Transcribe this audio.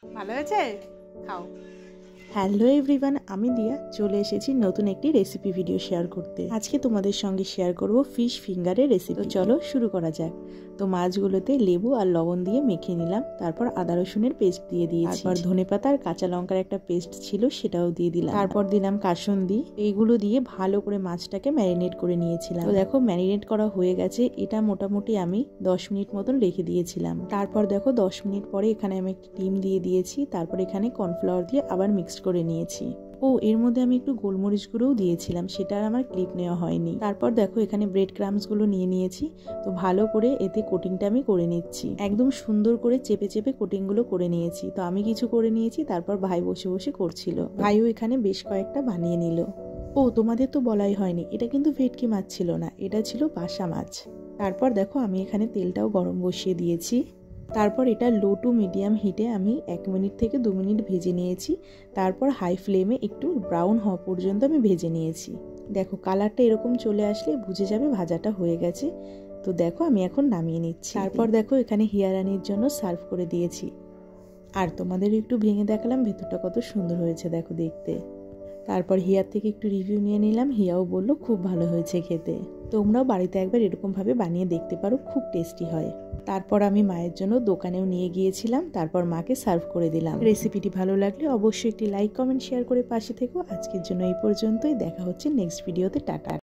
ভালো হয়েছে, খাও। হ্যালো এভরিওয়ান, আমি দিয়া চলে এসেছি নতুন একটি রেসিপি ভিডিও শেয়ার করতে। আজকে তোমাদের সঙ্গে শেয়ার করব ফিশ ফিঙ্গারের রেসিপি। তো চলো শুরু করা যাক। তো মাছগুলোতে লেবু আর লবণ দিয়ে মেখে নিলাম, তারপর আদা রসুনের পেস্ট দিয়ে দিয়েছি, তারপর ধনেপাতা আর কাঁচা লঙ্কার একটা পেস্ট ছিল সেটাও দিয়ে দিলাম, তারপর দিলাম কাসুন্দি। এইগুলো দিয়ে ভালো করে মাছটাকে ম্যারিনেট করে নিয়েছিলাম। তো দেখো ম্যারিনেট করা হয়ে গেছে। এটা মোটামুটি আমি 10 মিনিট মতন রেখে দিয়েছিলাম। তারপর দেখো 10 মিনিট পরে এখানে আমি একটি ডিম দিয়ে দিয়েছি, তারপর এখানে কর্নফ্লাওয়ার দিয়ে আবার মিক্স করে নিয়েছি। এর মধ্যে আমি একটু গোলমরিচ গুঁড়োও দিয়েছিলাম, সেটা আর আমার ক্লিপ নেওয়া হয়নি। তারপর দেখো এখানে ব্রেড ক্রাম্বস গুলো নিয়ে নিয়েছি। তো ভালো করে এতে কোটিংটা আমি করে নিচ্ছি, একদম সুন্দর করে চেপে চেপে কোটিং গুলো করে নিয়েছি। তো আমি কিছু করে নিয়েছি, তারপর ভাই বসে বসে করছিল। ভাইও এখানে বেশ কয়েকটা বানিয়ে নিল। তোমাদের তো বলাই হয়নি, এটা কিন্তু ভেটকি মাছ ছিল না, এটা ছিল পাশা মাছ। তারপর দেখো আমি এখানে তেলটাও গরম বসিয়ে দিয়েছি। তারপর এটা লো টু মিডিয়াম হিটে আমি 1 মিনিট থেকে 2 মিনিট ভেজে নিয়েছি। তারপর হাই ফ্লেমে একটু ব্রাউন হওয়া পর্যন্ত আমি ভেজে নিয়েছি। দেখো কালারটা এরকম চলে আসলে বুঝে যাবে ভাজাটা হয়ে গেছে। তো দেখো আমি এখন নামিয়ে নিচ্ছি। তারপর দেখো এখানে হিয়ারানির জন্য সার্ভ করে দিয়েছি। আর তোমাদের একটু ভেঙে দেখালাম ভেতরটা কত সুন্দর হয়েছে দেখো দেখতে। তারপর হিয়ার থেকে একটু রিভিউ নিয়ে নিলাম, হিয়াও বললো খুব ভালো হয়েছে খেতে। তোমরাও বাড়িতে একবার এরকমভাবে বানিয়ে দেখতে পারো, খুব টেস্টি হয়। তারপর আমি মায়ের জন্য দোকানেও নিয়ে গিয়েছিলাম, তারপর মাকে সার্ভ করে দিলাম। রেসিপিটি ভালো লাগলে অবশ্যই একটি লাইক কমেন্ট শেয়ার করে পাশে থেকো। আজকের জন্য এই পর্যন্তই, দেখা হচ্ছে নেক্সট ভিডিওতে। টাটা।